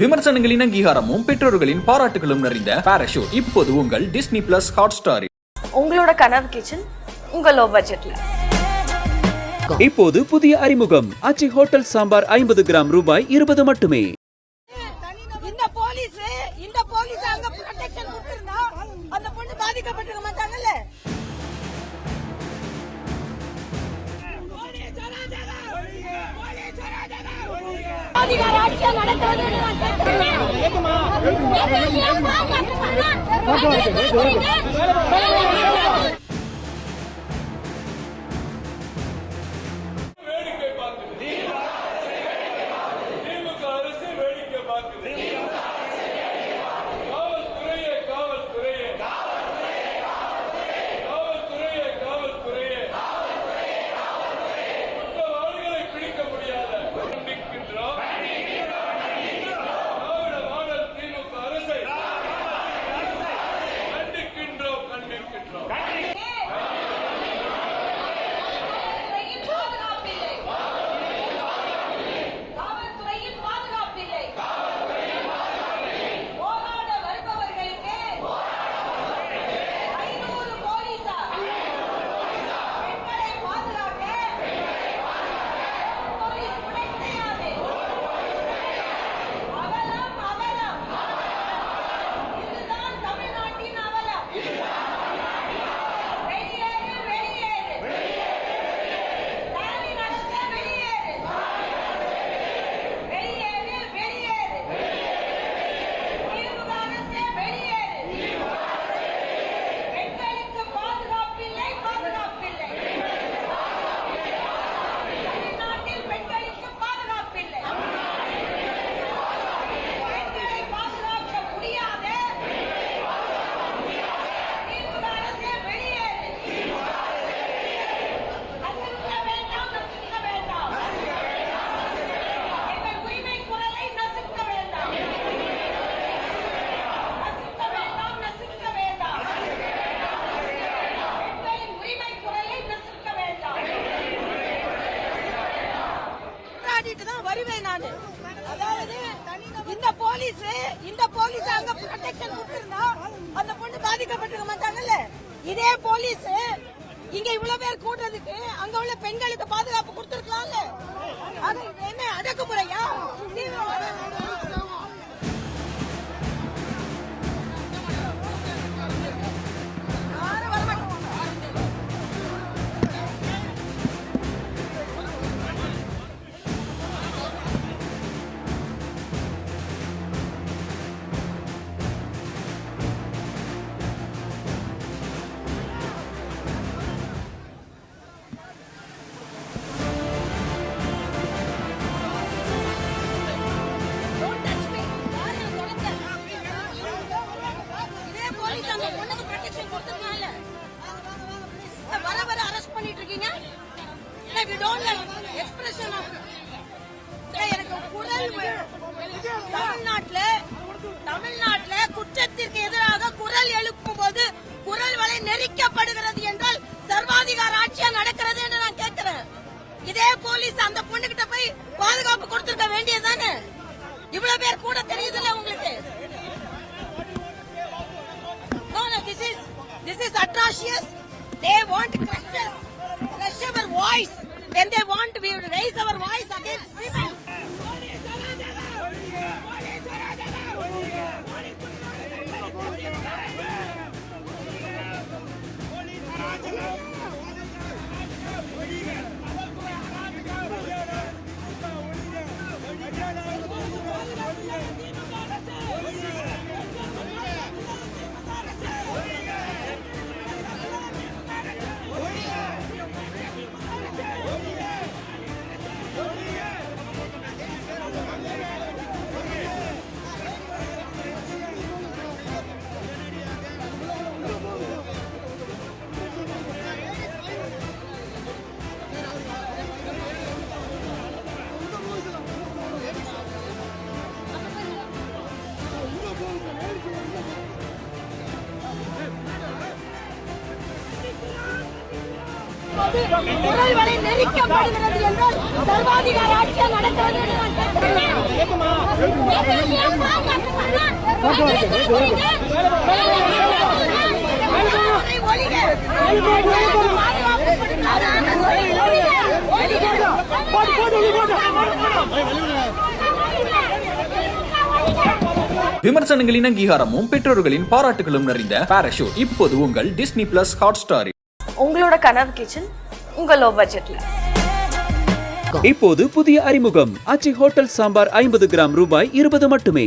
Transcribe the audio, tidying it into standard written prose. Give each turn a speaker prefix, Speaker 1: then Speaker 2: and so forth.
Speaker 1: விமர்சனங்களின் அங்கீகாரமும் பெற்றோர்களின் பாராட்டுகளும் நிறைந்த பாராசூட் இப்போது உங்கள் டிஸ்னி பிளஸ் ஹாட்ஸ்டாரில்.
Speaker 2: உங்களோட கனவு கிச்சன் உங்க லோ பட்ஜெட்ல.
Speaker 3: இப்போது புதிய அறிமுகம் ஆச்சி ஹோட்டல் சாம்பார் 50 கிராம் ரூபாய் 20 மட்டுமே.
Speaker 4: இந்த போலீஸ் அங்க ப்ரொடெக்ஷன் கொடுத்திருந்தா அந்த பொண்ணு பாதிக்கப்பட்டிருக்க மாட்டாங்கல்ல. அதிகார ஆட்சியா நடக்கிறது வருவேன் நானு. அதாவது இந்த போலீஸ் அங்க ப்ரொடெக்ஷன் கொடுத்திருந்தா அந்த பொண்ணு பாதிக்கப்பட்டிருக்க மாட்டாங்கல்ல. இதே போலீஸ் இங்க இவ்வளவு பேர் கூட்டத்துக்கு அங்க உள்ள பெண்களுக்கு பாதுகாப்பு கொடுத்திருக்கலாம்ல. அது என்ன அடக்குமுறையா? தமிழ்நாட்டுல குற்றத்திற்கு எதிராக குரல் எழுப்பும் போது குரல் வலை நெரிக்கப்படுகிறது என்றால் சர்வாதிகார ஆட்சியா நடக்கிறது என்று நான் கேட்கிறேன். இதே போலீஸ் அந்த பொண்ணுகிட்ட போய் பாதுகாப்பு கொடுத்திருக்க வேண்டியதானே? இவ்வளவு பேர் கூட தெரியுதுல்ல உங்களுக்கு? This is atrocious. They want to crush our voice. When they want to raise our voice against women. போது குரல் வலை நெரிக்கப்படுகிறது என்றால் சர்வாதிகார ஆட்சியா நடக்கிறது என்று நான் கேட்கிறேன்.
Speaker 1: விமர்சனங்களின் அங்கீகாரமும் பெற்றோர்களின் பாராட்டுகளும் நிறைந்த பாராஷூட் இப்போது உங்கள் டிஸ்னி பிளஸ் ஹாட் ஸ்டாரில்.
Speaker 2: உங்களோட கனவு கிச்சன் உங்க லோ பட்ஜெட்ல.
Speaker 3: இப்போது புதிய அறிமுகம் ஆச்சி ஹோட்டல் சாம்பார் 50 கிராம் ரூபாய் 20 மட்டுமே.